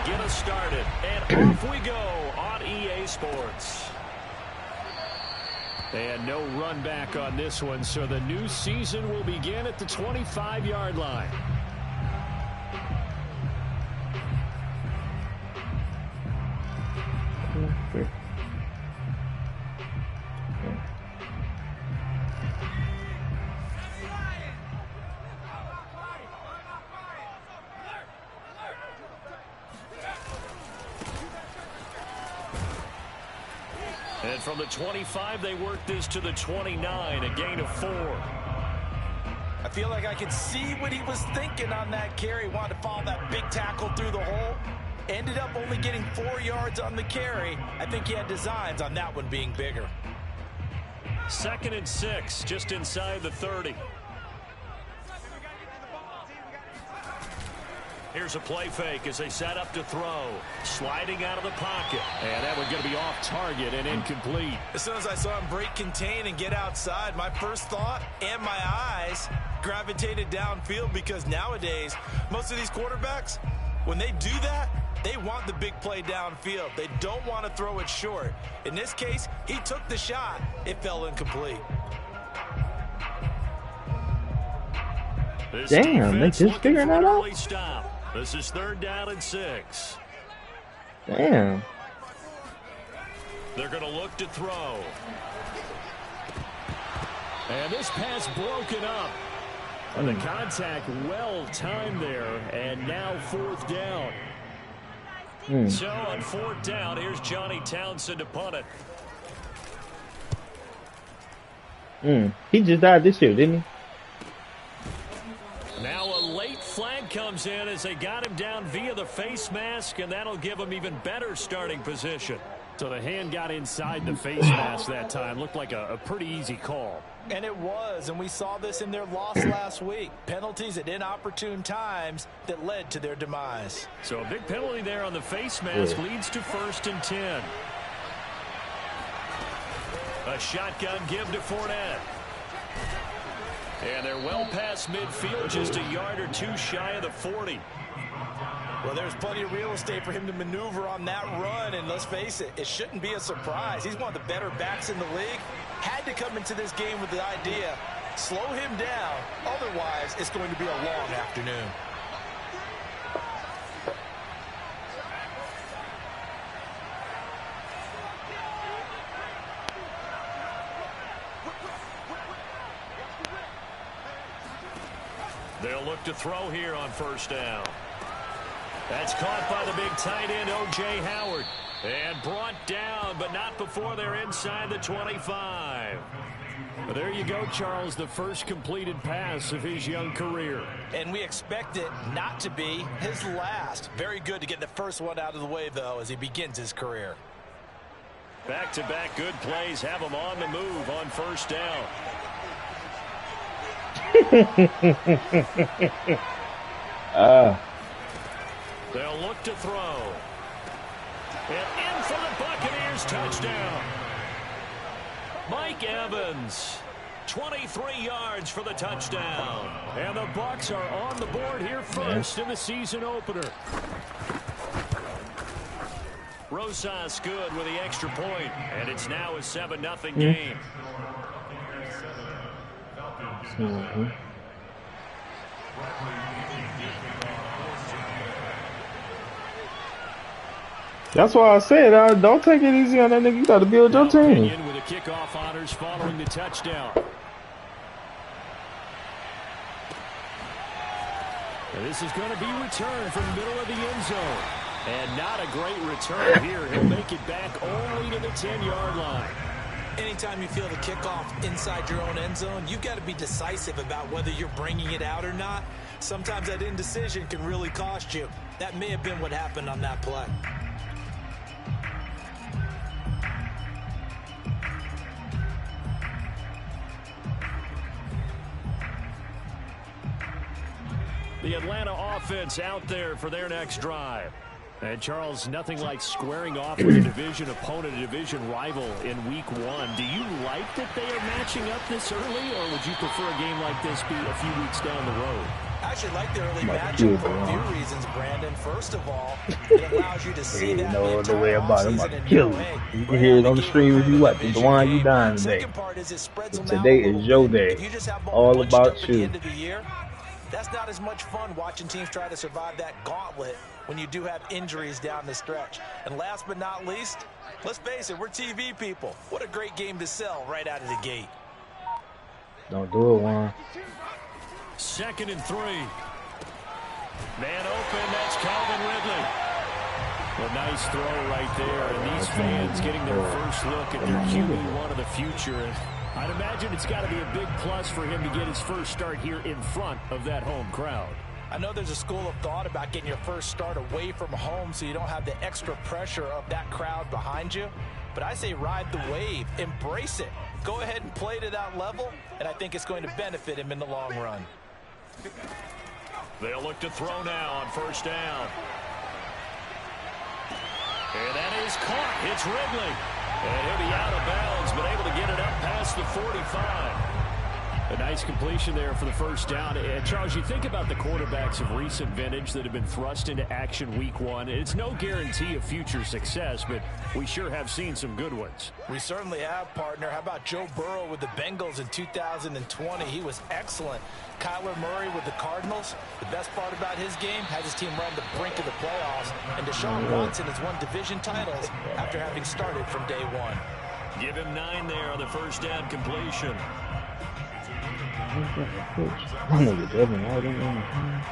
get us started. And off we go on EA Sports. And no run back on this one, so the new season will begin at the 25-yard line. And from the 25, they work this to the 29, a gain of 4. I feel like I could see what he was thinking on that carry. Wanted to follow that big tackle through the hole. Ended up only getting 4 yards on the carry. I think he had designs on that one being bigger. 2nd and 6, just inside the 30. Here's a play fake as they set up to throw. Sliding out of the pocket. And that one's going to be off target and incomplete. As soon as I saw him break contain and get outside, my first thought and my eyes gravitated downfield, because nowadays, most of these quarterbacks, when they do that, they want the big play downfield. They don't want to throw it short. In this case, he took the shot. It fell incomplete. Damn, they just figured that out? Stop. This is 3rd down and 6. Damn. They're going to look to throw. And this pass broken up. And the contact well timed there. And now 4th down. So on 4th down, here's Johnny Townsend to punt it. He just died this year, didn't he? Now a late flag comes in as they got him down via the face mask, and that'll give him even better starting position. So the hand got inside the face mask that time. Looked like a pretty easy call. And it was, and we saw this in their loss last week. Penalties at inopportune times that led to their demise. So a big penalty there on the face mask leads to 1st and 10. A shotgun give to Fournette. And they're well past midfield, just a yard or 2 shy of the 40. Well, there's plenty of real estate for him to maneuver on that run, and let's face it, it shouldn't be a surprise. He's one of the better backs in the league. Had to come into this game with the idea, slow him down, otherwise it's going to be a long afternoon. They'll look to throw here on 1st down. That's caught by the big tight end, O.J. Howard. And brought down, but not before they're inside the 25. Well, there you go, Charles, the first completed pass of his young career. And we expect it not to be his last. Very good to get the first one out of the way, though, as he begins his career. Back-to-back good plays have him on the move on 1st down. They'll look to throw. And in for the Buccaneers, touchdown. Mike Evans, 23 yards for the touchdown. And the Bucs are on the board here first in the season opener. Rosas good with the extra point, and it's now a 7-0 game. That's why I said, don't take it easy on that nigga. You got to build your team. With the kickoff honors following the touchdown. And this is going to be returned from the middle of the end zone. And not a great return here. He'll make it back only to the 10-yard line. Anytime you feel the kickoff inside your own end zone, you've got to be decisive about whether you're bringing it out or not. Sometimes that indecision can really cost you. That may have been what happened on that play. The Atlanta offense out there for their next drive. And, Charles, nothing like squaring off with a division opponent, a division rival in Week 1. Do you like that they are matching up this early, or would you prefer a game like this be a few weeks down the road? I actually like the early I'm about to matchup kill for a the few one. reasons, Brandon. First of all, it allows you to see Ain't that no the other entire way about it. I'm offseason about to and kill know, him. hey, You can right hear out it the on the gate, we're stream if playing you a watch it. division Dewan, you game. dying today. Second part is it spreads But them out a today little is your bit. day. If you just have them all All bunched about up at the you. end of the year, that's not as much fun watching teams try to survive that gauntlet when you do have injuries down the stretch. And last but not least, let's face it, we're TV people. What a great game to sell right out of the gate. Don't do it, Juan. 2nd and 3. Man open, that's Calvin Ridley. A nice throw right there, and these fans getting their first look at their QB1 of the future. And I'd imagine it's got to be a big plus for him to get his first start here in front of that home crowd. I know there's a school of thought about getting your first start away from home so you don't have the extra pressure of that crowd behind you. But I say ride the wave, embrace it. Go ahead and play to that level, and I think it's going to benefit him in the long run. They'll look to throw now on 1st down. And that is caught. It's Ridley. And he'll be out of bounds, but able to get it up past the 45. A nice completion there for the 1st down. And Charles, you think about the quarterbacks of recent vintage that have been thrust into action week 1. It's no guarantee of future success, but we sure have seen some good ones. We certainly have, partner. How about Joe Burrow with the Bengals in 2020? He was excellent. Kyler Murray with the Cardinals. The best part about his game has his team right on the brink of the playoffs. And Deshaun Watson has won division titles after having started from day 1. Give him 9 there on the 1st down completion. My nigga Devin right in there.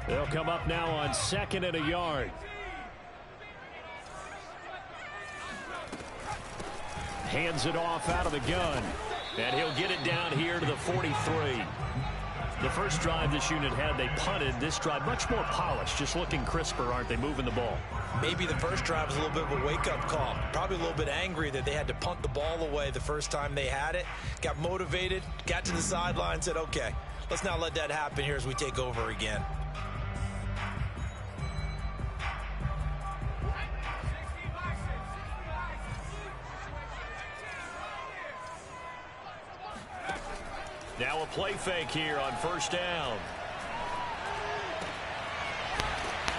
They'll come up now on 2nd and a yard. Hands it off out of the gun. And he'll get it down here to the 43. The first drive this unit had, they punted. This drive, much more polished, just looking crisper, aren't they, moving the ball? Maybe the first drive was a little bit of a wake-up call. Probably a little bit angry that they had to punt the ball away the first time they had it. Got motivated, got to the sideline, said, okay, let's not let that happen here as we take over again. Now a play fake here on 1st down.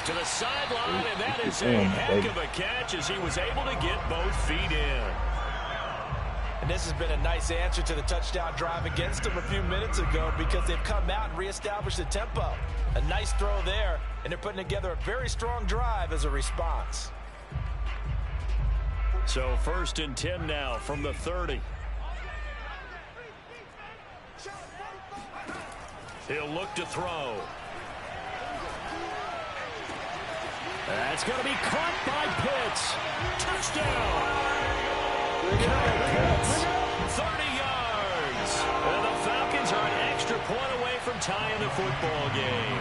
To the sideline, and that is a heck of a catch as he was able to get both feet in. And this has been a nice answer to the touchdown drive against them a few minutes ago because they've come out and reestablished the tempo. A nice throw there, and they're putting together a very strong drive as a response. So 1st and 10 now from the 30. He'll look to throw. That's going to be caught by Pitts. Touchdown. Pitts. 30 yards. And the Falcons are an extra point away from tying the football game.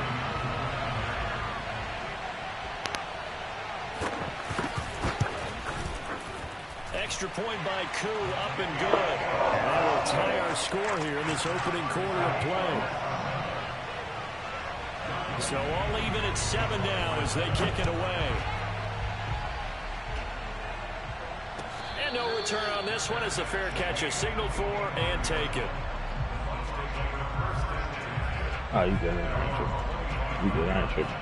Extra point by Koo, up and good. And we'll tie our score here in this opening quarter of play. So all even at 7 now as they kick it away. And no return on this one as the fair catch is signaled for and taken. Oh, you good. I ain't tripping. You good. I ain't tripping.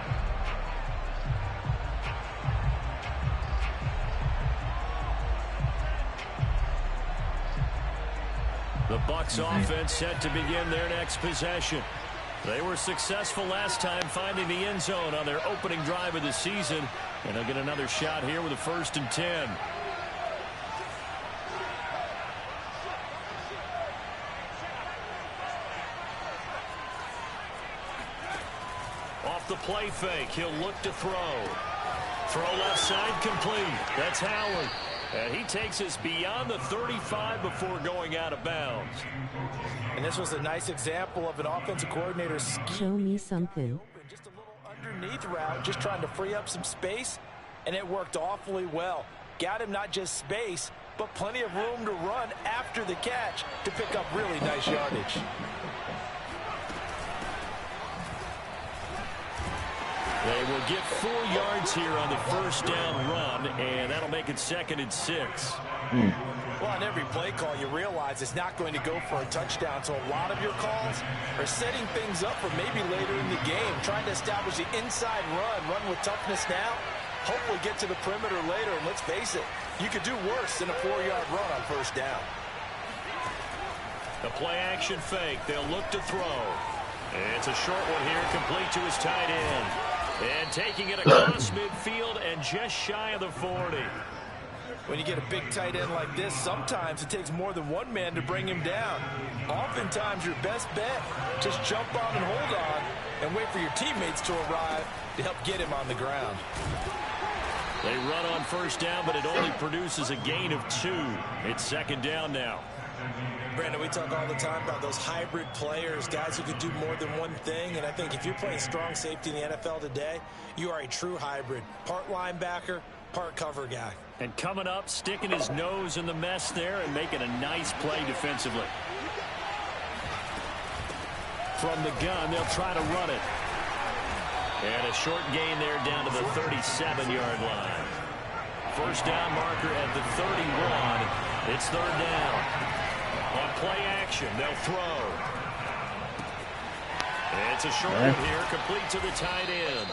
The Bucs offense set to begin their next possession. They were successful last time finding the end zone on their opening drive of the season. And they'll get another shot here with a 1st and 10. Off the play fake, he'll look to throw. Throw left side complete. That's Howard. And he takes us beyond the 35 before going out of bounds. And this was a nice example of an offensive coordinator scheme. Show me something. Just a little underneath route, just trying to free up some space, and it worked awfully well. Got him not just space, but plenty of room to run after the catch to pick up really nice yardage. They will get 4 yards here on the first down run, and that'll make it 2nd and 6. Well, on every play call, you realize it's not going to go for a touchdown, so a lot of your calls are setting things up for maybe later in the game, trying to establish the inside run with toughness now, hopefully get to the perimeter later, and let's face it, you could do worse than a 4-yard run on first down. The play-action fake. They'll look to throw. It's a short one here, complete to his tight end. And taking it across midfield and just shy of the 40. When you get a big tight end like this, sometimes it takes more than one man to bring him down. Oftentimes, your best bet, just jump on and hold on and wait for your teammates to arrive to help get him on the ground. They run on first down, but it only produces a gain of 2. It's 2nd down now. Brandon, we talk all the time about those hybrid players, guys who could do more than one thing, and I think if you're playing strong safety in the NFL today, you are a true hybrid. Part linebacker, part cover guy. And coming up, sticking his nose in the mess there and making a nice play defensively. From the gun, they'll try to run it. And a short gain there down to the 37-yard line. First down marker at the 31. It's 3rd down. On play action, they'll throw. It's a short one here, complete to the tight end.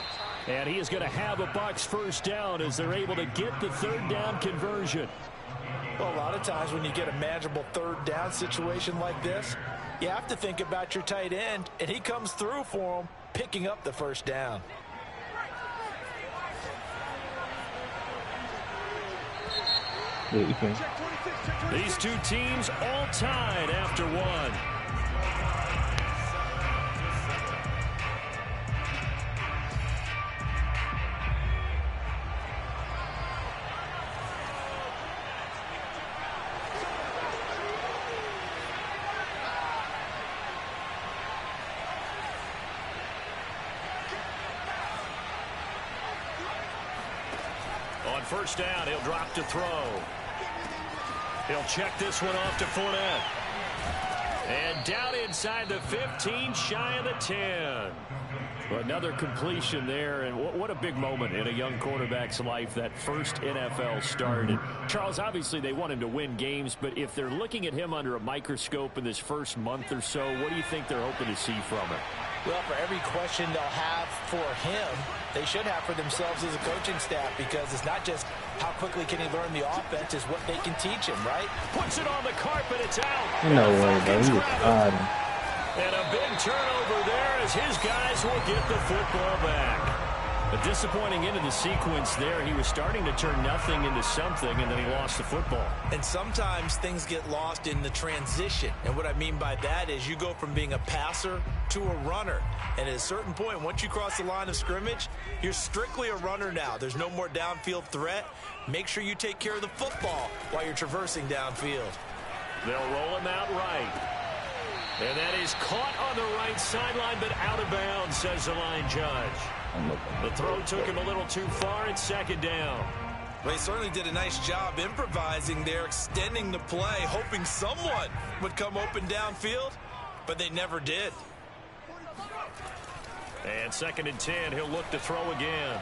And he is going to have a Bucs first down as they're able to get the 3rd down conversion. Well, a lot of times when you get a manageable 3rd down situation like this, you have to think about your tight end, and he comes through for him, picking up the first down. These two teams all tied after 1. On first down, he'll drop to throw. He'll check this one off to Fournette. And down inside the 15, shy of the 10. Another completion there, and what a big moment in a young quarterback's life, that first NFL start. And Charles, obviously they want him to win games, but if they're looking at him under a microscope in this first month or so, what do you think they're hoping to see from him? Well, for every question they'll have for him, they should have for themselves as a coaching staff, because it's not just how quickly can he learn the offense, it's what they can teach him, right? Puts it on the carpet, it's out. No way, bro. He was odd. And a big turnover there as his guys will get the football back. A disappointing end of the sequence there. He was starting to turn nothing into something, and then he lost the football. And sometimes things get lost in the transition. And what I mean by that is you go from being a passer to a runner. And at a certain point, once you cross the line of scrimmage, you're strictly a runner now. There's no more downfield threat. Make sure you take care of the football while you're traversing downfield. They'll roll him out right. And that is caught on the right sideline, but out of bounds, says the line judge. The throw took him a little too far. It's 2nd down. Well, he certainly did a nice job improvising there, extending the play, hoping someone would come open downfield, but they never did. And 2nd and 10, he'll look to throw again.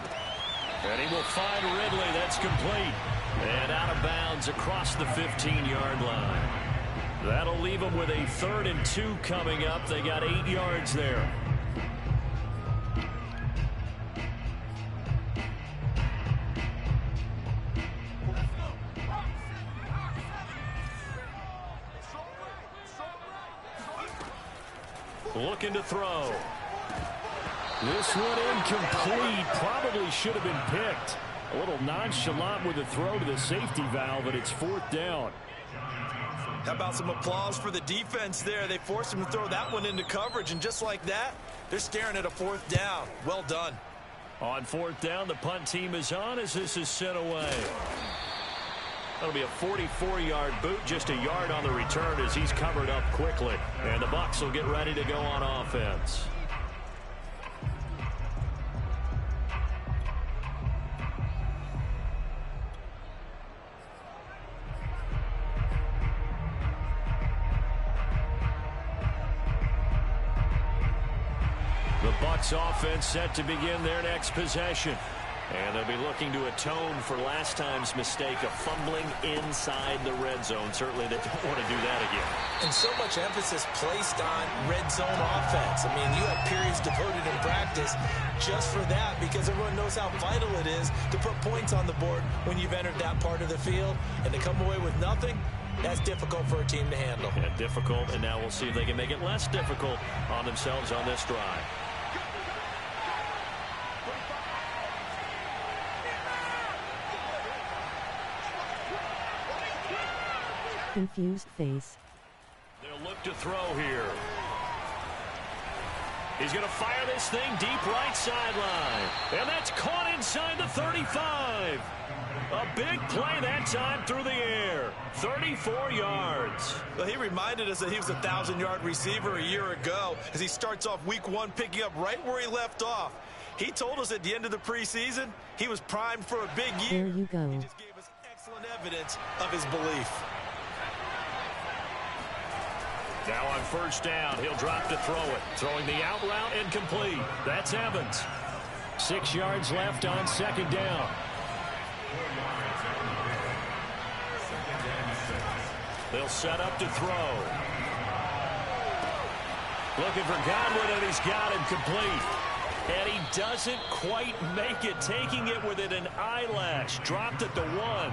And he will find Ridley. That's complete. And out of bounds across the 15-yard line. That'll leave them with a 3rd and 2 coming up. They got 8 yards there. Looking to throw. This one incomplete. Probably should have been picked. A little nonchalant with a throw to the safety valve, but it's 4th down. How about some applause for the defense there? They forced him to throw that one into coverage, and just like that, they're staring at a 4th down. Well done. On 4th down, the punt team is on as this is sent away. That'll be a 44-yard boot, just a yard on the return as he's covered up quickly. And the Bucs will get ready to go on offense. The Bucs offense set to begin their next possession. And they'll be looking to atone for last time's mistake of fumbling inside the red zone. Certainly they don't want to do that again. And so much emphasis placed on red zone offense. I mean, you have periods devoted in practice just for that because everyone knows how vital it is to put points on the board when you've entered that part of the field. And to come away with nothing, that's difficult for a team to handle. Yeah, difficult, and now we'll see if they can make it less difficult on themselves on this drive. Confused face. They'll look to throw here. He's going to fire this thing deep right sideline. And that's caught inside the 35. A big play that time through the air. 34 yards. Well, he reminded us that he was a 1,000-yard receiver a year ago as he starts off week 1 picking up right where he left off. He told us at the end of the preseason he was primed for a big year. There you go. He just gave us excellent evidence of his belief. Now on first down, he'll drop to throw it. Throwing the out route incomplete. That's Evans. 6 yards left on second down. They'll set up to throw. Looking for Godwin, and he's got him complete. And he doesn't quite make it, taking it within an eyelash. Dropped at the 1.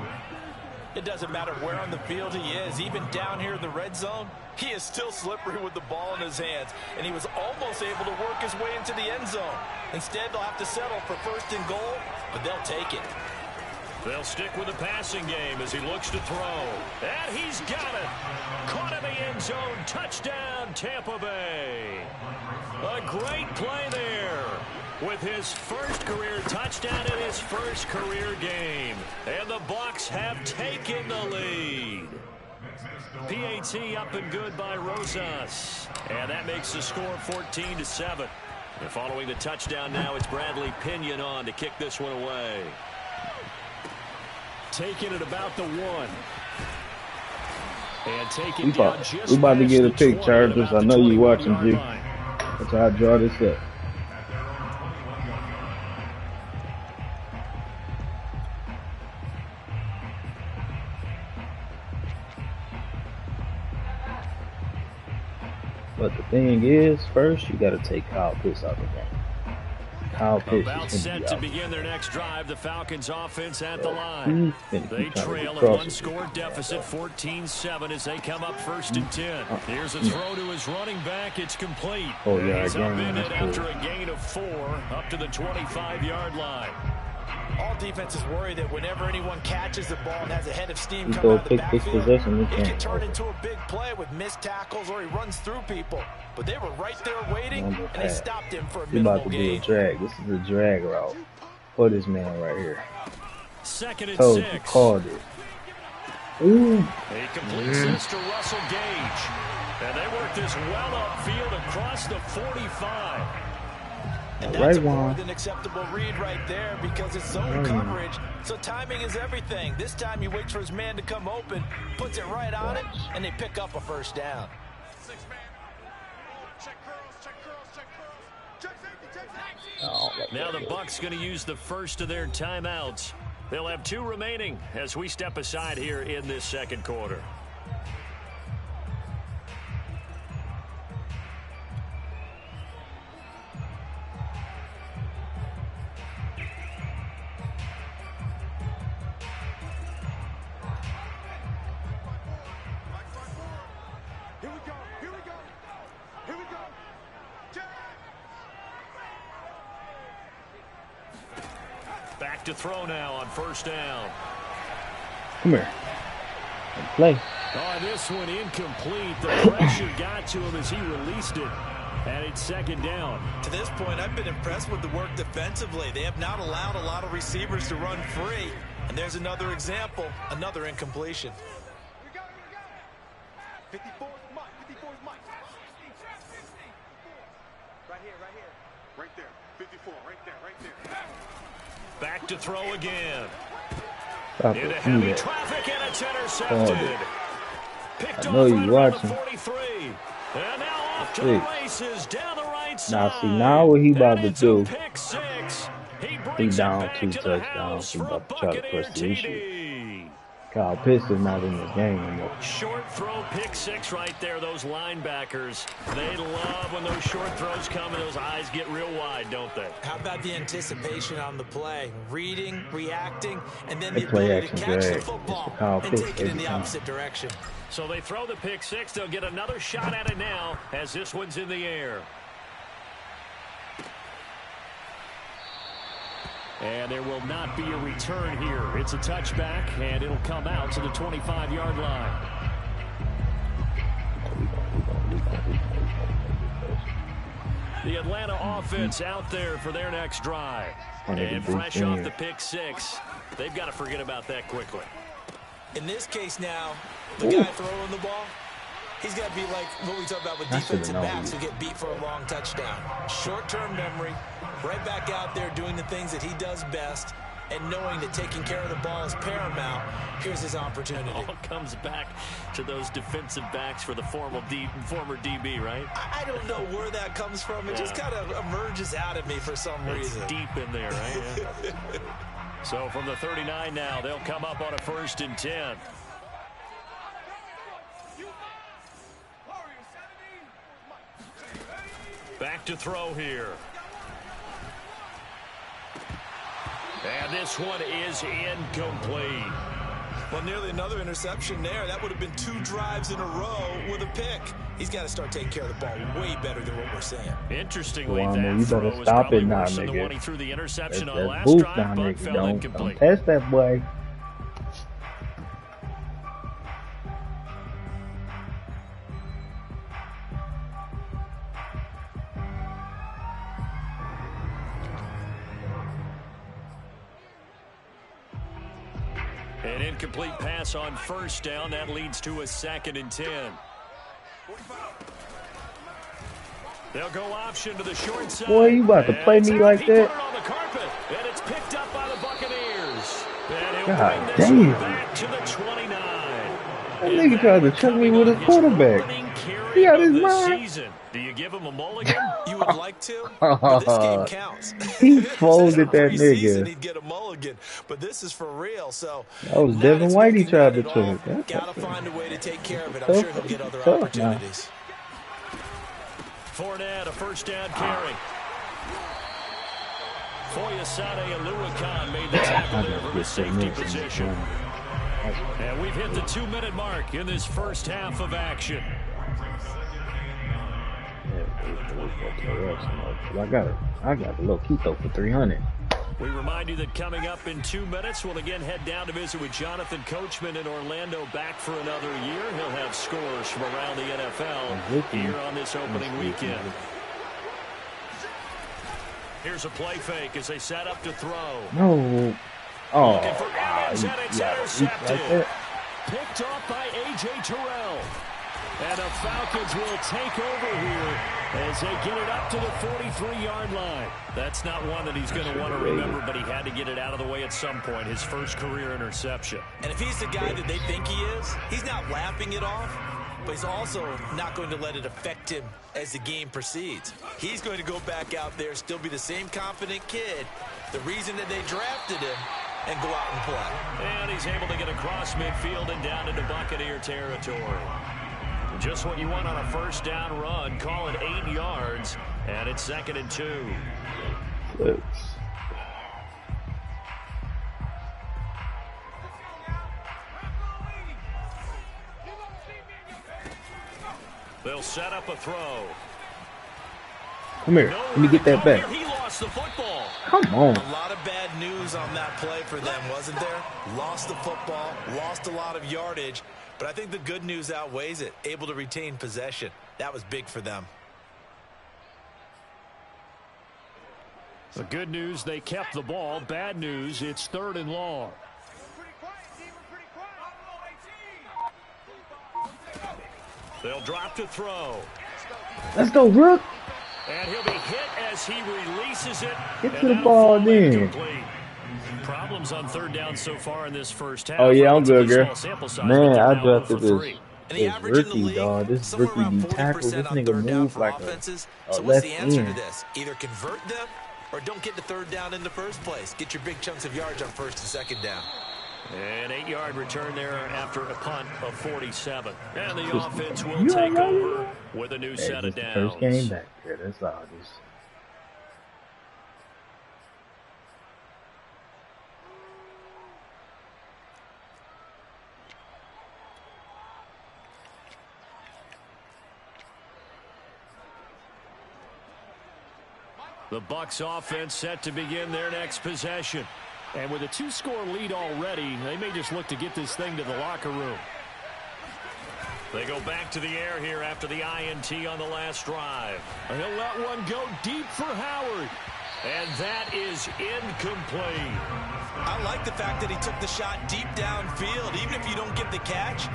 It doesn't matter where on the field he is, even down here in the red zone, he is still slippery with the ball in his hands, and he was almost able to work his way into the end zone. Instead, they'll have to settle for first and goal, but they'll take it. They'll stick with the passing game as he looks to throw. And he's got it. Caught in the end zone. Touchdown, Tampa Bay. A great play there with his first career touchdown in his first career game. And the Bucs have taken the lead. PAT up and good by Rosas. And that makes the score 14-7. And following the touchdown now, it's Bradley Pinion on to kick this one away. Taking it about the 1. And taking down just we about to get a pick, 20, Chargers. I know you watching, G. That's how I draw this up. But the thing is, first you got to take Kyle Pitts out of the game. Kyle Pitts about is set to begin their next drive. The Falcons offense at the line. They trail a one-score deficit, 14-7 as they come up first and 10. Here's a throw to his running back. It's complete. He's upended after a gain of 4 up to the 25-yard line. All defenses worry that whenever anyone catches the ball and has a head of steam coming out of the backfield, it can turn into a big play with missed tackles or he runs through people. But they were right there waiting, and they stopped him for a minimal gain. About to do a drag. This is a drag route for this man right here. Second and 6. Told you, called it. Ooh. He completes this to Russell Gage. And they work this well upfield across the 45. And that's a more than acceptable read right there because it's zone coverage, so timing is everything. This time he waits for his man to come open, puts it right on it, and they pick up a first down. Now the Bucs going to use the first of their timeouts. They'll have 2 remaining as we step aside here in this second quarter. Back to throw now on first down. Come here. Play. Oh, this one incomplete. The pressure got to him as he released it. And it's second down. To this point, I've been impressed with the work defensively. They have not allowed a lot of receivers to run free. And there's another example, another incompletion. 54 is Mike. 54 is Mike. Right here. Right there. 54. Right there. Back to throw again. Into heavy traffic, and it's intercepted. Picked I know off you're right watching. around the 43. And now off to the races down the right outside. Now, see, now what he about And to it's do, a pick six. He he brings it down back 2 to the touchdowns. house He for a about to try to Buccaneer press the issue. TD. Kyle Pitts is not in this game anymore. Short throw pick six right there. Those linebackers, they love when those short throws come and those eyes get real wide, don't they? How about the anticipation on the play? Reading, reacting, and then They the play ability to action catch the drag. football It's Kyle and Pitts take it in every the time. opposite direction. So they throw the pick six. They'll get another shot at it now as this one's in the air. And there will not be a return here. It's a touchback, and it'll come out to the 25-yard line. The Atlanta offense out there for their next drive. And fresh off the pick six, they've got to forget about that quickly. In this case now, the guy throwing the ball, he's got to be like what we talk about with defensive backs who get beat for a long touchdown. Short-term memory, right back out there doing the things that he does best, and knowing that taking care of the ball is paramount. Here's his opportunity. It all comes back to those defensive backs for the former DB, right? I don't know where that comes from. It just kind of emerges out of me for some reason. It's deep in there, right? Yeah. So from the 39 now, they'll come up on a 1st and 10. Back to throw here. And this one is incomplete. Well, nearly another interception there. That would have been 2 drives in a row with a pick. He's got to start taking care of the ball way better than what we're saying. Interestingly, Well, that you throw better was stop probably it now, worse than the nigga. one he threw the interception on That last booth drive, down there. but fell Don't incomplete. test that boy. An incomplete pass on 1st down. That leads to a 2nd and 10. They'll go option to the short side. Boy, you about to play me like He that? put it on the carpet, and it's picked up by the Buccaneers. And he'll God bring this damn. one back to the 29. That nigga tried to chuck me with his quarterback. He out his mind. Season. Do you give him a mulligan? You would like to, but this game counts. He folded that Preseason, nigga. he'd get a mulligan, but this is for real. So That was not Devin White he expecting tried to that at all. chuck. Got to find a way to take care of it. I'm sure he'll get other Tough now. opportunities. Fournette, a 1st down carry. Foyesade and Luakan made the tackle there from a safety position. And we've hit the 2-minute mark in this first half of action. I got a little keto for 300. We remind you that coming up in 2 minutes, we'll again head down to visit with Jonathan Coachman in Orlando, back for another year. He'll have scores from around the NFL here on this opening weekend. Here's a play fake as they set up to throw. No. Oh, Looking for Evans, and it's intercepted. like that. Picked off by A.J. Terrell. And the Falcons will take over here as they get it up to the 43-yard line. That's not one that he's going to want to remember, but he had to get it out of the way at some point, his first career interception. And if he's the guy that they think he is, he's not laughing it off, but he's also not going to let it affect him as the game proceeds. He's going to go back out there, still be the same confident kid, the reason that they drafted him, and go out and play. And he's able to get across midfield and down into Buccaneer territory. Just what you want on a 1st down run. Call it 8 yards, and it's 2nd and 2. Looks. They'll set up a throw. Come here. Let me get that back. He lost the football. Come on. A lot of bad news on that play for them, wasn't there? Lost the football, lost a lot of yardage, but I think the good news outweighs it. Able to retain possession. That was big for them. The good news, they kept the ball. Bad news, it's 3rd and long. They'll drop to throw. Let's go, Rook. And he'll be hit as he releases it. Get to the ball then. Problems on 3rd down so far in this first half. Oh, yeah, I'm good, girl. Small sample size, Man, but they're I now drafted 0 for this 3. And the It's average in the rookie, league, dog. This somewhere rookie around D tackle. 40% This on nigga third down moves for like offenses. a So what's left the answer to end. this? Either convert them or don't get the third down in the first place. Get your big chunks of yards on first and second down. An 8-yard return there after a punt of 47. And the Just, offense will you take alright, over man? with a new That's set of just the downs. first game back there. That's all. Just The Bucs offense set to begin their next possession. And with a 2-score lead already, they may just look to get this thing to the locker room. They go back to the air here after the INT on the last drive. And he'll let one go deep for Howard. And that is incomplete. I like the fact that he took the shot deep downfield. Even if you don't get the catch,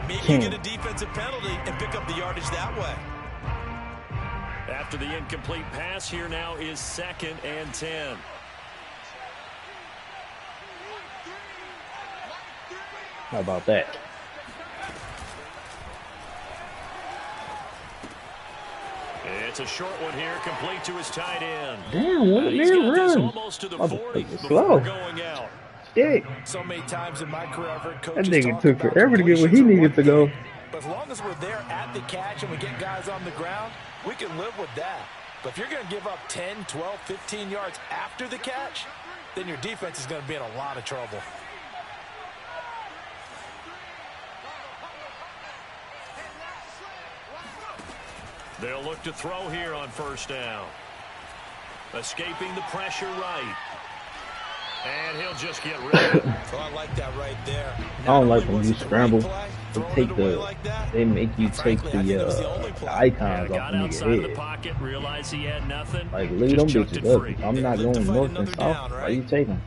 maybe you get a defensive penalty and pick up the yardage that way. After the incomplete pass, here now is 2nd and 10. how about that? It's a short one here, complete to his tight end. Damn, what a He's man got this run! almost to the 40 Motherfucker before slow. going out. Shit. So many times in my career, I've heard That coaches nigga talk took about forever to get where he completions needed to go. But as long as we're there at the catch and we get guys on the ground, we can live with that. But if you're going to give up 10, 12, 15 yards after the catch, then your defense is going to be in a lot of trouble. They'll look to throw here on first down. Escaping the pressure right. And he'll just get rid of it. Well, I like that right there. I don't like when was you it the scramble. right play, They throwing take it away the, like that? they make you take Frankly, I think it was the the only play. icons off Got of outside of the nigga head. pocket, realized he had nothing. Like, leave just them chucked bitches it up. free. If I'm They not live to going fight north and another south, down, why right? you taking?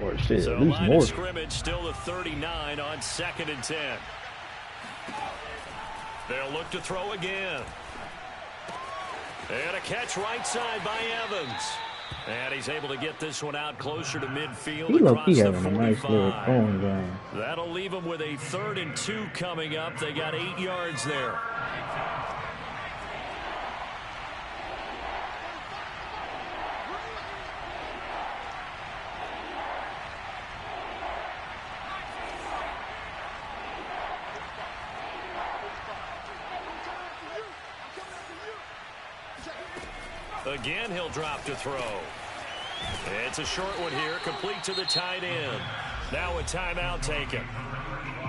Or shit, So at least line of north. scrimmage still the 39 on 2nd and 10. They'll look to throw again. And a catch right side by Evans. And he's able to get this one out closer to midfield. He look, he across the having a nice little 45. throwing game. That'll leave him with a 3rd and 2 coming up. They got 8 yards there. Again, he'll drop to throw. It's a short one here, complete to the tight end. Now a timeout taken.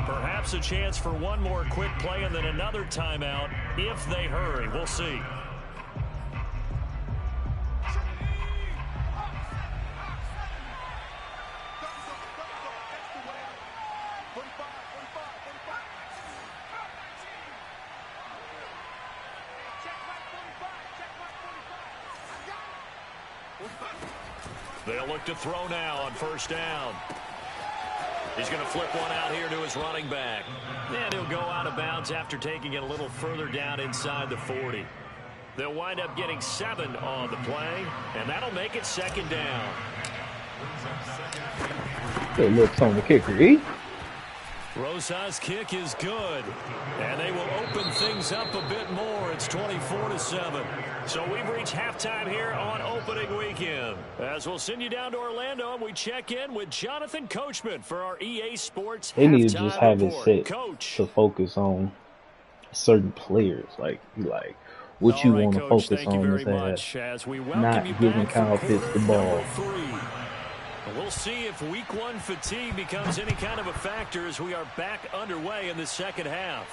Perhaps a chance for one more quick play and then another timeout if they hurry. We'll see. They'll look to throw now on first down. He's going to flip one out here to his running back. And he'll go out of bounds after taking it a little further down inside the 40. They'll wind up getting 7 on the play, and that'll make it 2nd down. Good looks on the kicker, E. Rosa's kick is good, and they will open things up a bit more. It's 24-7. So we've reached halftime here on opening weekend. As we'll send you down to Orlando, and we check in with Jonathan Coachman for our EA Sports They need to halftime just have it report. set Coach. to focus on certain players. Like what you All right, want to Coach, focus thank you on very is that much as we welcome not you giving back Kyle for Pitts the quarter ball. number 3. We'll see if week 1 fatigue becomes any kind of a factor as we are back underway in the second half.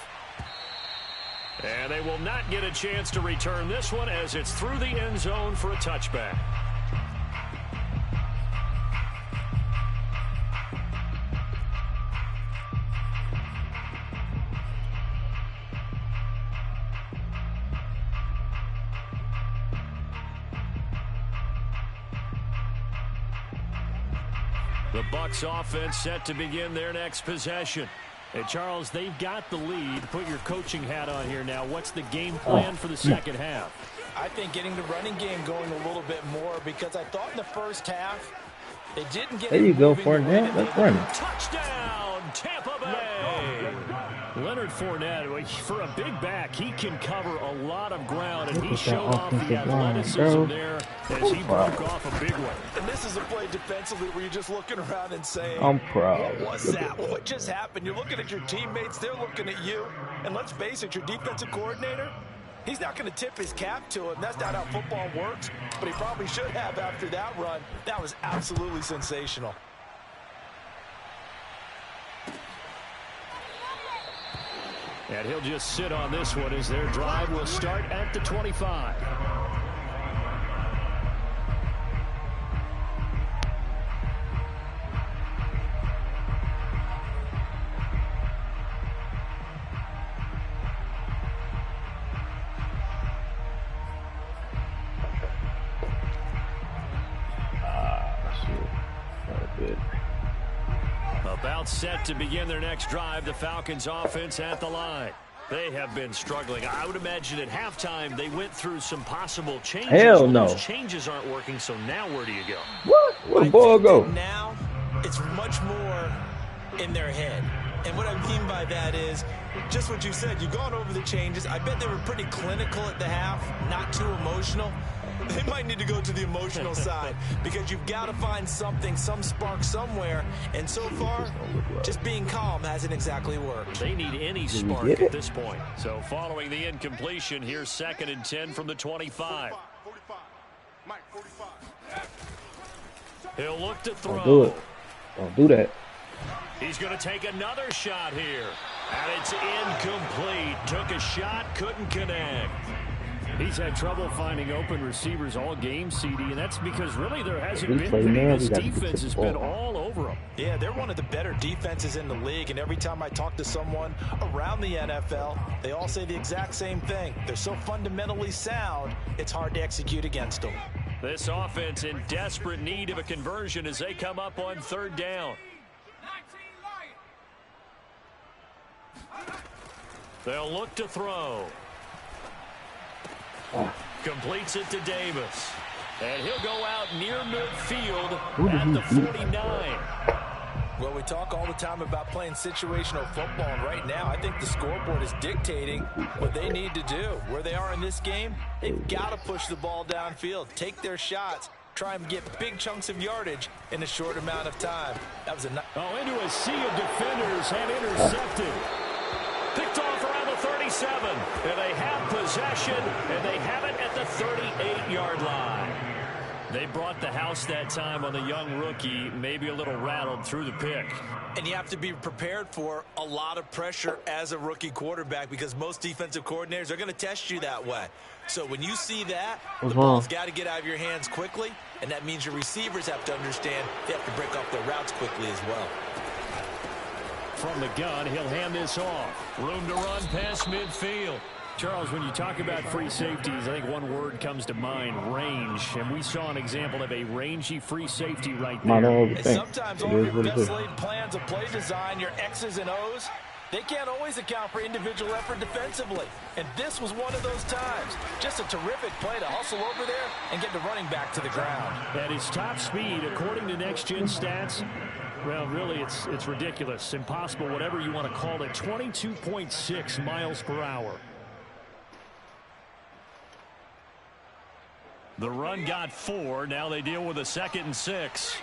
And they will not get a chance to return this one as it's through the end zone for a touchback. The Bucs offense set to begin their next possession. And Charles, they've got the lead. Put your coaching hat on here now. What's the game plan for the second half? I think getting the running game going a little bit more because I thought in the first half they didn't get There you it go moving for it the way now. that Let's they run did. it. Touchdown, Tampa Bay! Leonard Leonard Fournette, for a big back, he can cover a lot of ground, and he Look at that showed off the offensive line, athleticism bro. there as he broke off a big one. And this is a play defensively where you're just looking around and saying, I'm proud. what was that? What just happened? You're looking at your teammates. They're looking at you. And let's face it, your defensive coordinator, he's not going to tip his cap to him. That's not how football works. But he probably should have after that run. That was absolutely sensational. And he'll just sit on this one as their drive will start at the 25. About set to begin their next drive, the Falcons offense at the line. They have been struggling. I would imagine at halftime they went through some possible changes. Hell no. Those changes aren't working, so now where do you go? What? Where the ball go? Now it's much more in their head. And what I mean by that is just what you said. You've gone over the changes. I bet they were pretty clinical at the half, not too emotional. They might need to go to the emotional side because you've got to find something, some spark somewhere. And so far, just being calm hasn't exactly worked. They need any spark at this point. So following the incompletion, here's 2nd and 10 from the 25. 45. Mike, 45. He'll look to throw. Don't do it. Don't do that. He's going to take another shot here. And it's incomplete. Took a shot, couldn't connect. He's had trouble finding open receivers all game, CD, and that's because really there hasn't been many. His defense has been all over him. Yeah, they're one of the better defenses in the league, and every time I talk to someone around the NFL, they all say the exact same thing. They're so fundamentally sound, it's hard to execute against them. This offense in desperate need of a conversion as they come up on 3rd down. They'll look to throw. Completes it to Davis. And he'll go out near midfield at the 49. Well, we talk all the time about playing situational football, and right now I think the scoreboard is dictating what they need to do. Where they are in this game, they've got to push the ball downfield, take their shots, try and get big chunks of yardage in a short amount of time. That was into a sea of defenders and intercepted. Picked off around the 37, and they have possession, and they have it at the 38-yard line. They brought the house that time on the young rookie, maybe a little rattled through the pick. And you have to be prepared for a lot of pressure as a rookie quarterback because most defensive coordinators are going to test you that way. So when you see that, the ball's got to get out of your hands quickly, and that means your receivers have to understand they have to break off their routes quickly as well. From the gun, he'll hand this off. Room to run past midfield. Charles, when you talk about free safeties, I think one word comes to mind, range. And we saw an example of a rangy free safety right there. And sometimes all your best laid plans of play design, your X's and O's, they can't always account for individual effort defensively. And this was one of those times. Just a terrific play to hustle over there and get the running back to the ground. At his top speed, according to Next Gen Stats, well, really, it's ridiculous, impossible, whatever you want to call it, 22.6 miles per hour. The run got 4. Now they deal with a 2nd and 6.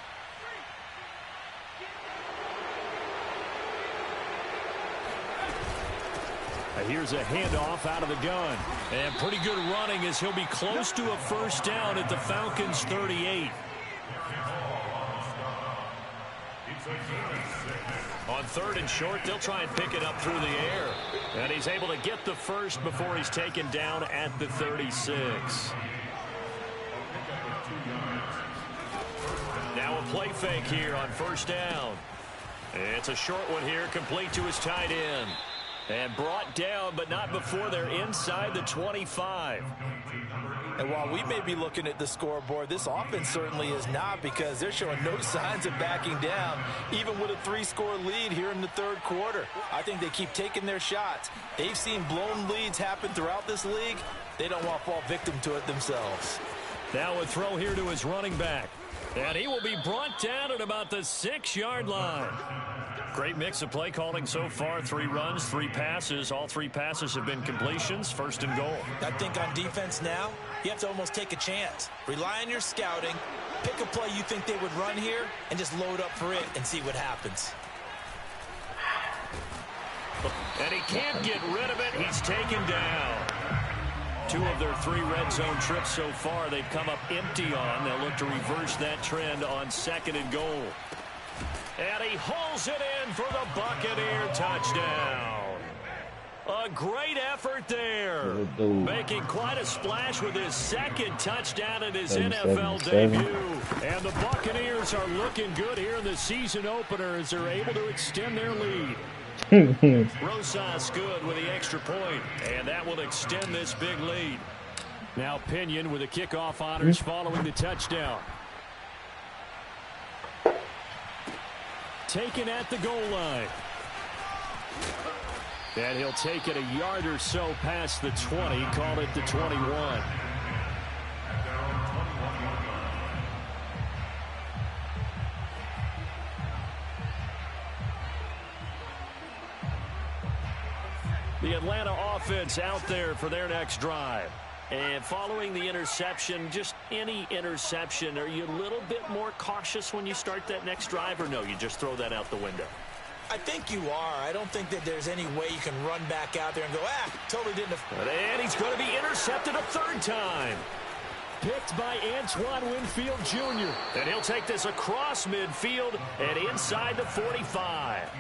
Here's a handoff out of the gun. And pretty good running as he'll be close to a 1st down at the Falcons' 38. On 3rd and short, they'll try and pick it up through the air. And he's able to get the first before he's taken down at the 36. Now a play fake here on 1st down. It's a short one here, complete to his tight end. And brought down, but not before they're inside the 25. And while we may be looking at the scoreboard, this offense certainly is not because they're showing no signs of backing down, even with a 3-score lead here in the 3rd quarter. I think they keep taking their shots. They've seen blown leads happen throughout this league. They don't want to fall victim to it themselves. Now a throw here to his running back. And he will be brought down at about the 6-yard line. Great mix of play calling so far. 3 runs, 3 passes. All 3 passes have been completions. First and goal. I think on defense now, you have to almost take a chance. Rely on your scouting. Pick a play you think they would run here and just load up for it and see what happens. And he can't get rid of it. He's taken down. 2 of their 3 red zone trips so far they've come up empty on. They'll look to reverse that trend on 2nd and goal. And he hauls it in for the Buccaneer touchdown. A great effort there. Making quite a splash with his 2nd touchdown in his NFL debut. And the Buccaneers are looking good here in the season opener as they're able to extend their lead. Rosas good with the extra point, and that will extend this big lead. Now Pinion with the kickoff honors following the touchdown. Taken at the goal line. And he'll take it a yard or so past the 20, call it the 21. The Atlanta offense out there for their next drive. And following the interception, just any interception, are you a little bit more cautious when you start that next drive, or no, you just throw that out the window? I think you are. I don't think that there's any way you can run back out there and go, totally didn't. And he's going to be intercepted a 3rd time. Picked by Antoine Winfield Jr. And he'll take this across midfield and inside the 45.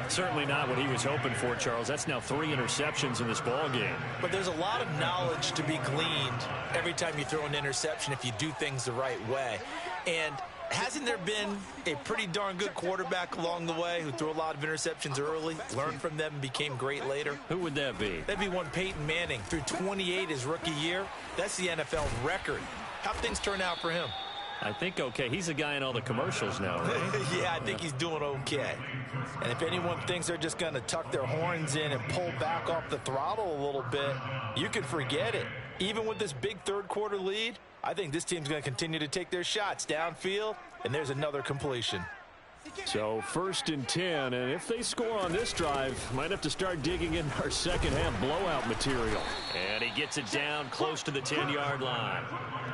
Certainly not what he was hoping for, Charles. That's now 3 interceptions in this ball game. But there's a lot of knowledge to be gleaned every time you throw an interception if you do things the right way. And hasn't there been a pretty darn good quarterback along the way who threw a lot of interceptions early, learned from them, and became great later? Who would that be? That'd be one Peyton Manning. Threw 28 his rookie year. That's the NFL record. How'd things turn out for him? I think okay. He's a guy in all the commercials now, right? Yeah, I think he's doing okay. And if anyone thinks they're just going to tuck their horns in and pull back off the throttle a little bit, you can forget it. Even with this big 3rd quarter lead, I think this team's going to continue to take their shots downfield, and there's another completion. So 1st and 10, and if they score on this drive, might have to start digging in our 2nd half blowout material. And he gets it down close to the 10-yard line.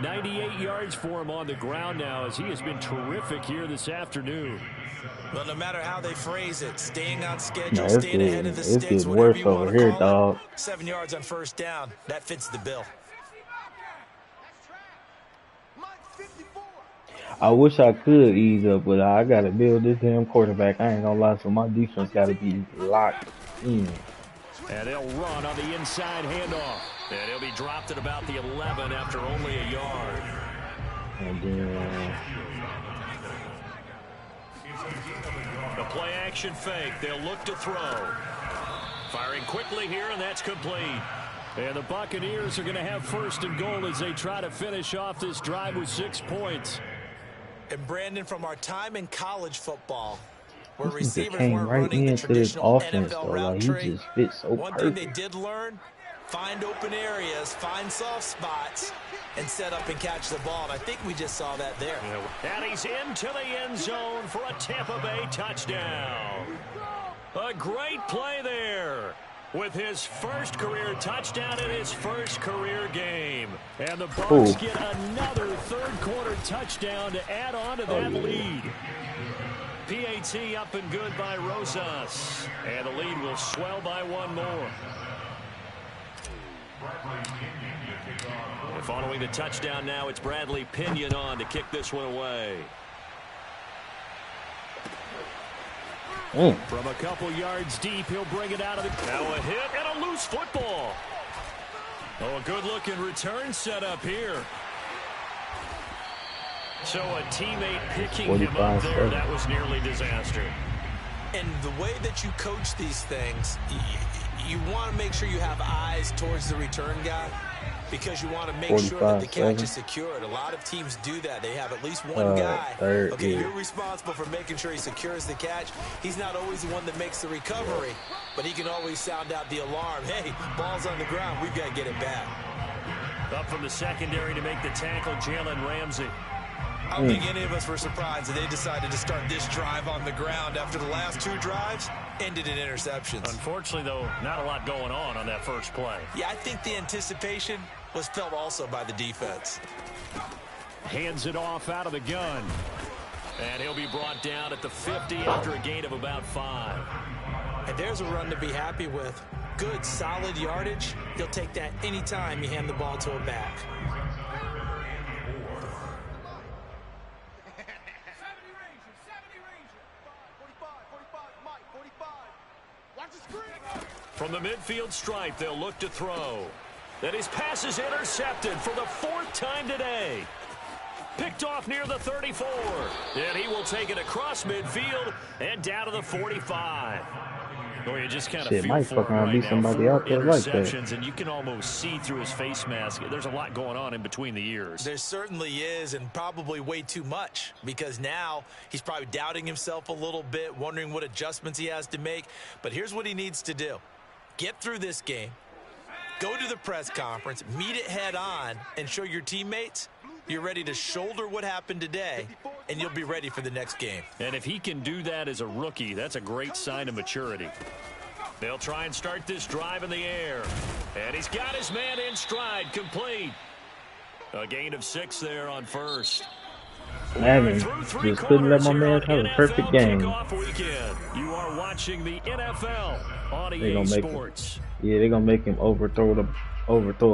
98 yards for him on the ground now as he has been terrific here this afternoon. Well, no matter how they phrase it, staying on schedule, staying ahead of the sticks, getting whatever worse you want over to here, call dog. it, 7 yards on 1st down, that fits the bill. I wish I could ease up, but I got to build this damn quarterback. I ain't going to lie, so my defense got to be locked in. And they'll run on the inside handoff. And he'll be dropped at about the 11 after only a yard. And then the play action fake. They'll look to throw. Firing quickly here, and that's complete. And the Buccaneers are going to have 1st and goal as they try to finish off this drive with 6 points. And Brandon, from our time in college football, where this receivers came weren't right running the into this traditional offense, NFL though. route Like, tree, he just fits so one thing they perfect. did learn, find open areas, find soft spots, and set up and catch the ball. And I think we just saw that there. And he's into the end zone for a Tampa Bay touchdown. A great play there with his 1st career touchdown in his 1st career game. And the Bucs get another 3rd quarter touchdown to add on to that lead. PAT up and good by Rosas. And the lead will swell by 1 more. And following the touchdown now, it's Bradley Pinion on to kick this one away. From a couple yards deep, he'll bring it out of the... Now a hit and a loose football. Oh, a good-looking return set up here. So a teammate picking him up there, that was nearly disaster. And the way that you coach these things, you want to make sure you have eyes towards the return guy, because you want to make sure that the catch is secured. A lot of teams do that. They have at least one guy. Okay, you're responsible for making sure he secures the catch. He's not always the one that makes the recovery, but he can always sound out the alarm. Hey, ball's on the ground. We've got to get it back. Up from the secondary to make the tackle, Jalen Ramsey. I don't think any of us were surprised that they decided to start this drive on the ground after the last 2 drives ended in interceptions. Unfortunately, though, not a lot going on that first play. Yeah, I think the anticipation was felt also by the defense. Hands it off out of the gun. And he'll be brought down at the 50 after a gain of about 5. And there's a run to be happy with. Good, solid yardage. He'll take that anytime you hand the ball to a back. From the midfield stripe, they'll look to throw. And his pass is intercepted for the 4th time today. Picked off near the 34. And he will take it across midfield and down to the 45. Or you just kind of feel might for fuck him around right be now somebody for out there like that. interceptions, and you can almost see through his face mask. There's a lot going on in between the ears. There certainly is, and probably way too much, because now he's probably doubting himself a little bit, wondering what adjustments he has to make. But here's what he needs to do. Get through this game, go to the press conference, meet it head on, and show your teammates you're ready to shoulder what happened today, and you'll be ready for the next game. And if he can do that as a rookie, that's a great sign of maturity. They'll try and start this drive in the air. And he's got his man in stride, complete. A gain of 6 there on first. Man, just couldn't let my man have a perfect game. You are watching the NFL on They EA gonna make Sports. they're gonna make him overthrow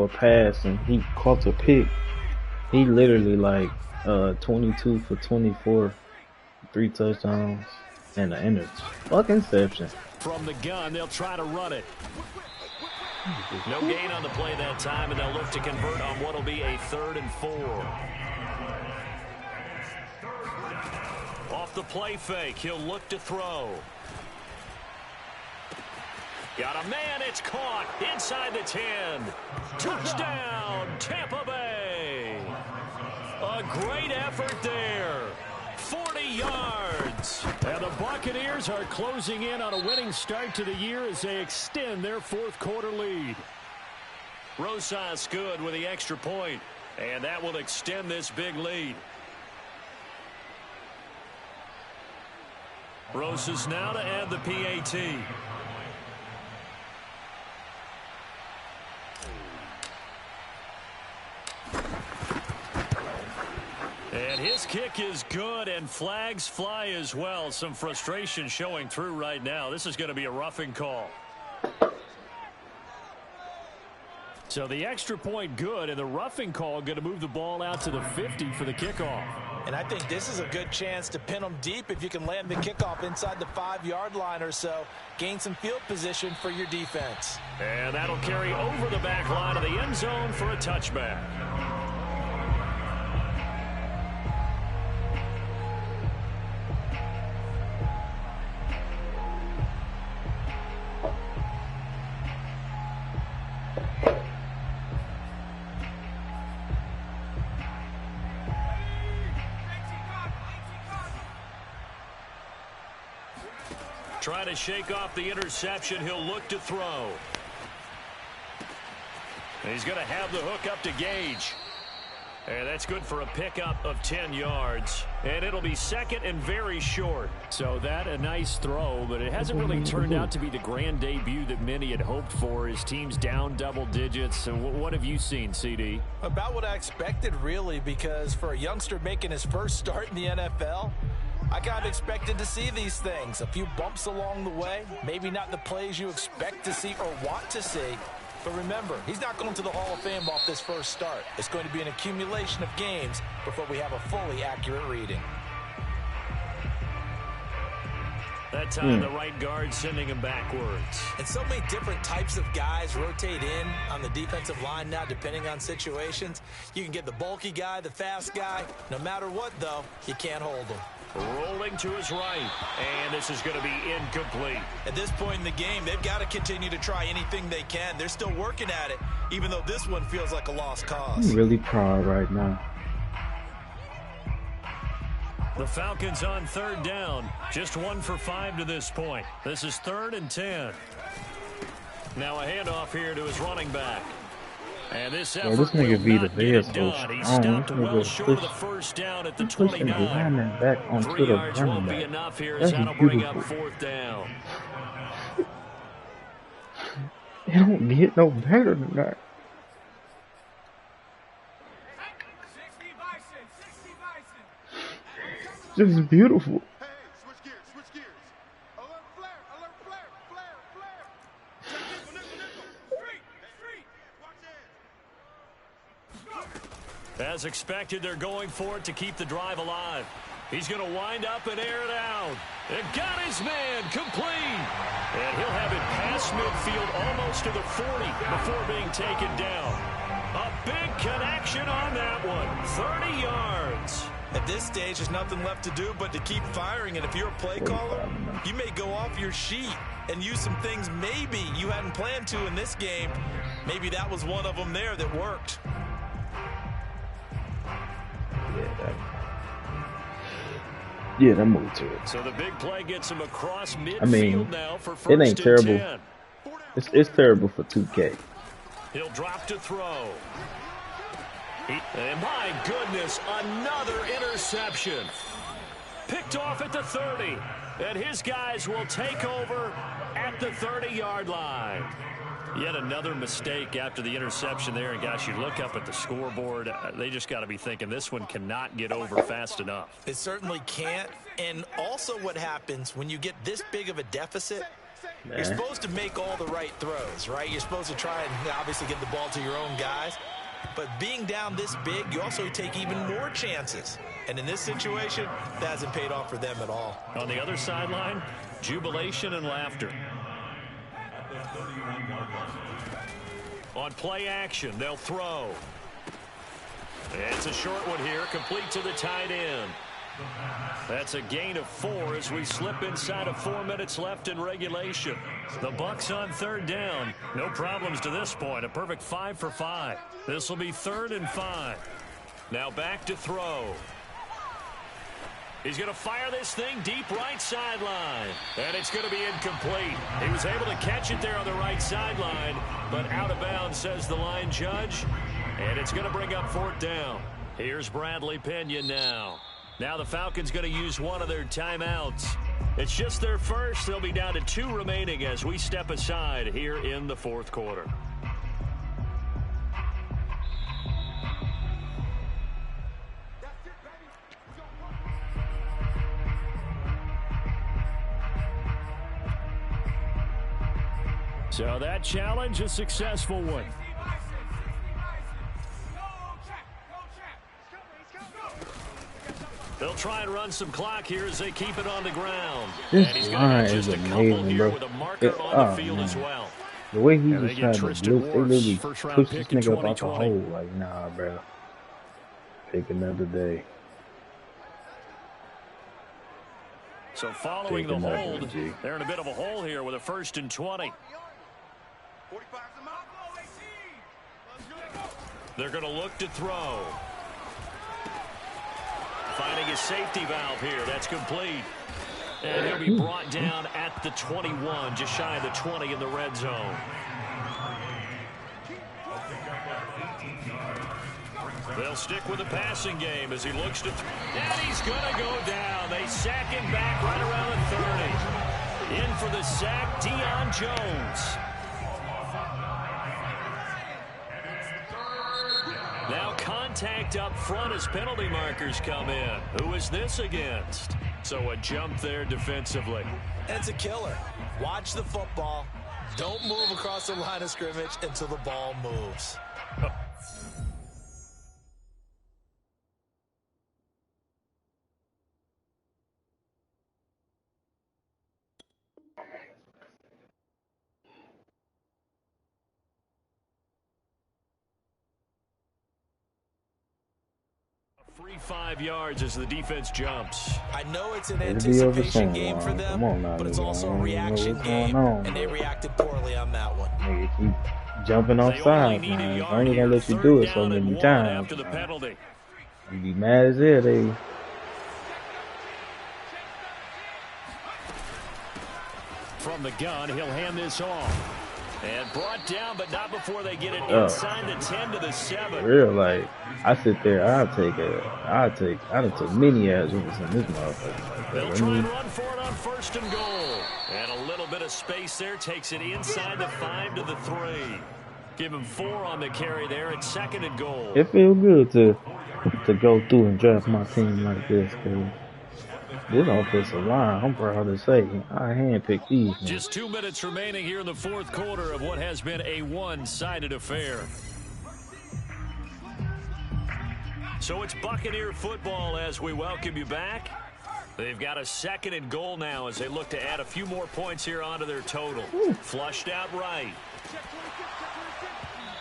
a pass, and he caught a pick. He literally like 22 for 24, 3 touchdowns and an interception. From the gun, they'll try to run it. No gain on the play that time, and they'll look to convert on what will be a 3rd and 4. Off the play fake, he'll look to throw. Got a man, it's caught inside the 10. Touchdown, Tampa Bay. A great effort there. 40 yards. And the Buccaneers are closing in on a winning start to the year as they extend their 4th quarter lead. Rosas good with the extra point, and that will extend this big lead. Rosas now to add the PAT. And his kick is good, and flags fly as well. Some frustration showing through right now. This is going to be a roughing call. So the extra point good, and the roughing call going to move the ball out to the 50 for the kickoff. And I think this is a good chance to pin them deep if you can land the kickoff inside the 5-yard line or so. Gain some field position for your defense. And that'll carry over the back line of the end zone for a touchback. Trying to shake off the interception. He'll look to throw. And he's going to have the hook up to Gage. And that's good for a pickup of 10 yards. And it'll be 2nd and very short. So that a nice throw, but it hasn't really turned out to be the grand debut that many had hoped for. His team's down double digits. So what have you seen, CD? About what I expected, really, because for a youngster making his first start in the NFL, I kind of expected to see these things. A few bumps along the way. Maybe not the plays you expect to see or want to see. But remember, he's not going to the Hall of Fame off this first start. It's going to be an accumulation of games before we have a fully accurate reading. That time, the right guard sending him backwards. And so many different types of guys rotate in on the defensive line now, depending on situations. You can get the bulky guy, the fast guy. No matter what, though, you can't hold him. Rolling to his right, and this is going to be incomplete. At this point in the game, they've got to continue to try anything they can. They're still working at it, even though this one feels like a lost cause. I'm really proud right now. The Falcons on 3rd down. Just 1 for 5 to this point. This is 3rd and 10. Now a handoff here to his running back. And this Bro, effort this nigga will beat the not get bed it so done. He strong. stopped This well nigga short of the push, first down at the he pushing the 29. lineman back 3 onto the yards running won't be back. enough here as That's that'll bring up beautiful. 4th down. It don't get no better than that. Just beautiful. Hey, switch gears, switch gears. Alert flare, alert flare, flare, flare. Check nickel, nickel, nickel. Street, street. Watch it. As expected, they're going for it to keep the drive alive. He's going to wind up and air it out. It got his man complete. And he'll have it past midfield almost to the 40 before being taken down. A big connection on that one. 30 yards. At this stage, there's nothing left to do but to keep firing. And if you're a play caller, you may go off your sheet and use some things maybe you hadn't planned to in this game. Maybe that was one of them there that worked. Yeah, that moved to it. So the big play gets him across midfield I mean, now for first it ain't and terrible. 10. It's terrible for 2K. He'll drop to throw. And my goodness, another interception. Picked off at the 30. And his guys will take over at the 30-yard line. Yet another mistake after the interception there. And, gosh, you look up at the scoreboard, they just got to be thinking this one cannot get over fast enough. It certainly can't. And also what happens when you get this big of a deficit, you're supposed to make all the right throws, right? You're supposed to try and obviously get the ball to your own guys. But being down this big, you also take even more chances. And in this situation, that hasn't paid off for them at all. On the other sideline, jubilation and laughter. On play action, they'll throw. It's a short one here, complete to the tight end. That's a gain of 4 as we slip inside of 4 minutes left in regulation. The Bucs on 3rd down. No problems to this point. A perfect 5 for 5. This will be 3rd and 5. Now back to throw. He's going to fire this thing deep right sideline. And it's going to be incomplete. He was able to catch it there on the right sideline, but out of bounds, says the line judge. And it's going to bring up 4th down. Here's Bradley Pinion now. Now the Falcons going to use one of their timeouts. It's just their first. They'll be down to 2 remaining as we step aside here in the 4th quarter. So that challenge, a successful one. They'll try and run some clock here as they keep it on the ground. This line is amazing, bro. With a marker on the field as well. The way he And was they trying get to Tristan blitz, they Wirfs, literally first-round pushed this pick in nigga up out the 2020. hole. Like, nah, bro. Pick another day. So following Take the another hold, one, G. they're in a bit of a hole here with a 1st and 20. 45's the mark. They're going to look to throw. Finding a safety valve here. That's complete. And he'll be brought down at the 21, just shy of the 20 in the red zone. They'll stick with the passing game as he looks to and he's going to go down. They sack him back right around the 30. In for the sack, Deion Jones. Now contact up front as penalty markers come in. Who is this against? So a jump there defensively. And it's a killer. Watch the football. Don't move across the line of scrimmage until the ball moves. Free 5 yards as the defense jumps. I know it's an It'll be over anticipation soon, game for Ron. them, Come on now, but it's nigga. also I a don't know reaction what's game, going on, and they bro. reacted poorly on that one. Nigga keep jumping off They only sides, need a man. yard I'm only gonna here. let you 3rd do it so down and many 1 times. after the Man. penalty. You be mad as hell, they. From the gun, he'll hand this off. And brought down, but not before they get it inside the 10 to the 7. Real, like, I sit there, I'd take many ass whoopers in this motherfucker. They'll try and run for it on 1st and goal. And a little bit of space there, takes it inside the 5 to the 3. Give him 4 on the carry there at 2nd and goal. It feels good to go through and draft my team like this, because this offensive line, I'm proud to say, I handpicked these. Man. Just 2 minutes remaining here in the 4th quarter of what has been a one-sided affair. So it's Buccaneer football as we welcome you back. They've got a 2nd and goal now as they look to add a few more points here onto their total. Flushed out right.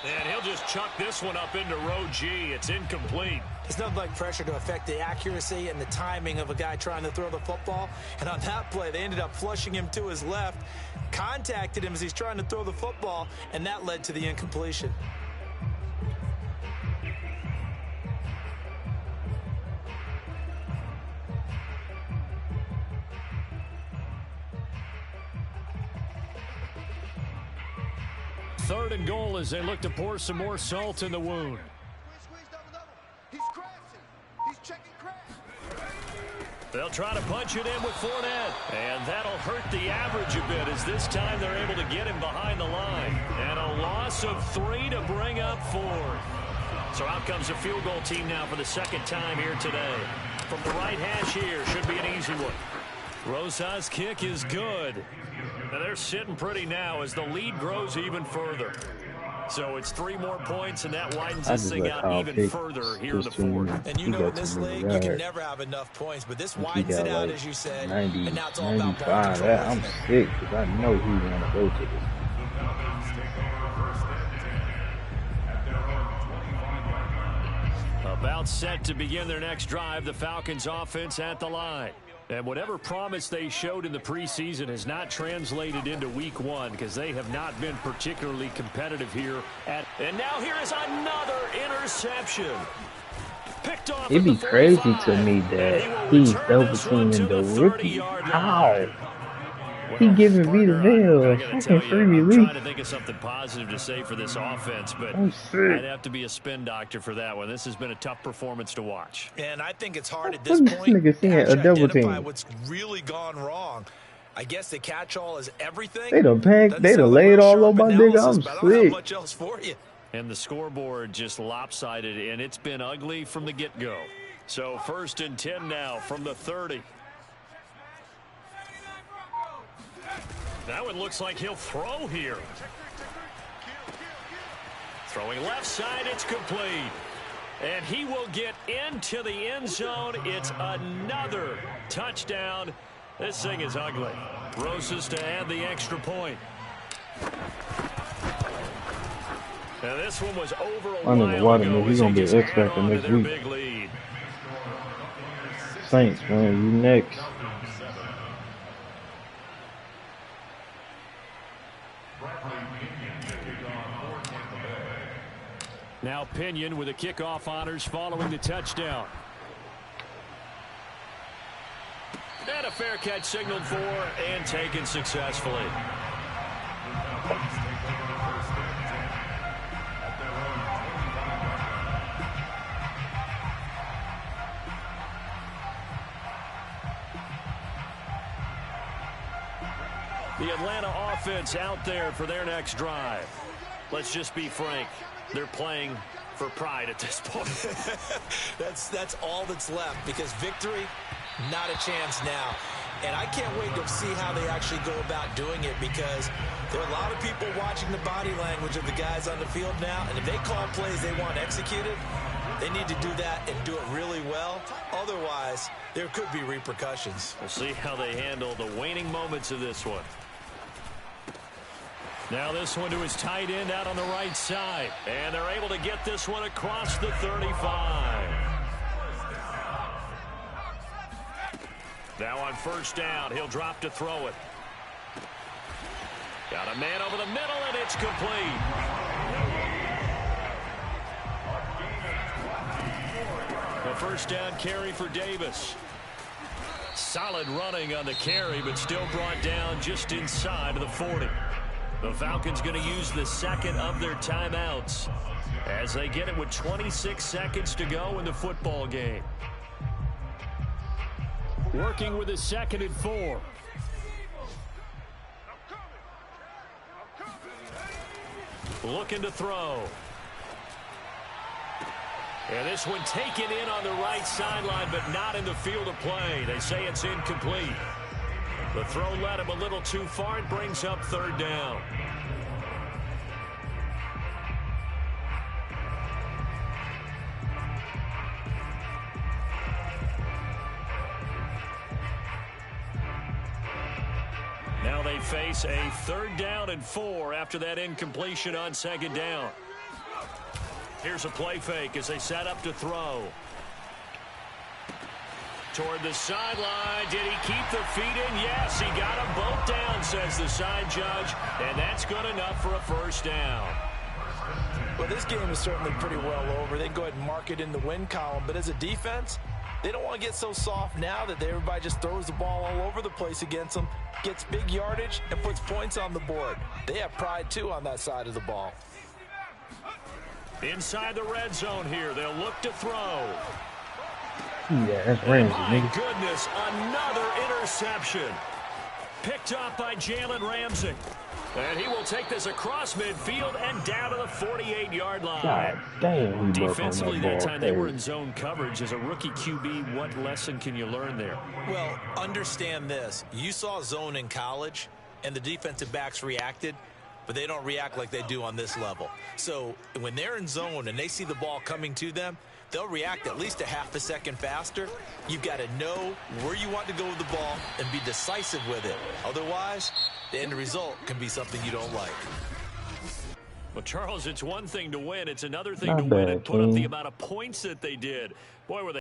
And he'll just chuck this one up into row G. It's incomplete. There's nothing like pressure to affect the accuracy and the timing of a guy trying to throw the football. And on that play, they ended up flushing him to his left, contacted him as he's trying to throw the football, and that led to the incompletion. Third and goal as they look to pour some more salt in the wound. Squeeze, double. He's crashing. He's checking crash. They'll try to punch it in with Fournette. And that'll hurt the average a bit as this time they're able to get him behind the line. And a loss of 3 to bring up 4th. So out comes a field goal team now for the 2nd time here today. From the right hash here, should be an easy one. Rosas' kick is good. Now they're sitting pretty now as the lead grows even further. So it's 3 more points, and that widens this thing out even further here in the 4th. And you know in this league, you can never have enough points, but this widens it out, as you said. 90, and now it's all about ball 95. control. I'm sick because I know he's going to go to this. About set to begin their next drive, the Falcons offense at the line. And whatever promise they showed in the preseason has not translated into week 1 because they have not been particularly competitive here. And now here is another interception. Picked off. It'd be crazy to me that he's double teaming the rookie. How? He giving Vita Vale a fucking free I'm release. trying to think of something positive to say for this offense, but I'd have to be a spin doctor for that one. This has been a tough performance to watch. And I think it's hard at this This point nigga saying to a double identify team. what's really gone wrong. I guess the catch-all is everything. They done packed, Doesn't they sound done like laid real all sharp on my nigga. analysis, I'm but I don't have sick. much else for you. And the scoreboard just lopsided, and it's been ugly from the get-go. So 1st and 10 now from the 30. That one looks like he'll throw here. Throwing left side, it's complete. And he will get into the end zone. It's another touchdown. This thing is ugly. Rosas to add the extra point. Now this one was over a I know while the ago. He's gonna be as an they just X factor held on to next their week. big lead. Saints, man, you next. Now Pinion with the kickoff honors following the touchdown. And a fair catch signaled for and taken successfully. The Atlanta offense out there for their next drive. Let's just be frank. They're playing for pride at this point. That's all that's left because victory, not a chance now. And I can't wait to see how they actually go about doing it because there are a lot of people watching the body language of the guys on the field now. And if they call plays they want executed, they need to do that and do it really well. Otherwise, there could be repercussions. We'll see how they handle the waning moments of this one. Now this one to his tight end out on the right side. And they're able to get this one across the 35. Now on 1st down, he'll drop to throw it. Got a man over the middle, and it's complete. A 1st down carry for Davis. Solid running on the carry, but still brought down just inside of the 40. The Falcons going to use the second of their timeouts as they get it with 26 seconds to go in the football game. Working with a 2nd and 4. Looking to throw. And this one taken in on the right sideline, but not in the field of play. They say it's incomplete. The throw led him a little too far. It brings up 3rd down. Now they face a 3rd down and 4 after that incompletion on 2nd down. Here's a play fake as they set up to throw. Toward the sideline. Did he keep the feet in? Yes, he got them both down, says the side judge. And that's good enough for a 1st down. Well, this game is certainly pretty well over. They can go ahead and mark it in the win column. But as a defense, they don't want to get so soft now that everybody just throws the ball all over the place against them, gets big yardage, and puts points on the board. They have pride, too, on that side of the ball. Inside the red zone here. They'll look to throw. Yeah, that's Ramsey, My nigga. goodness, another interception. Picked up by Jalen Ramsey. And he will take this across midfield and down to the 48-yard line. God damn, he broke on Defensively, that that ball. time they were in zone coverage. As a rookie QB, what lesson can you learn there? Well, understand this. You saw zone in college, and the defensive backs reacted, but they don't react like they do on this level. So when they're in zone and they see the ball coming to them, they'll react at least a half a second faster. You've got to know where you want to go with the ball and be decisive with it. Otherwise, the end result can be something you don't like. Well, Charles, it's one thing to win. It's another thing Not to win bad, and put up the King. amount of points that they did. Boy, were they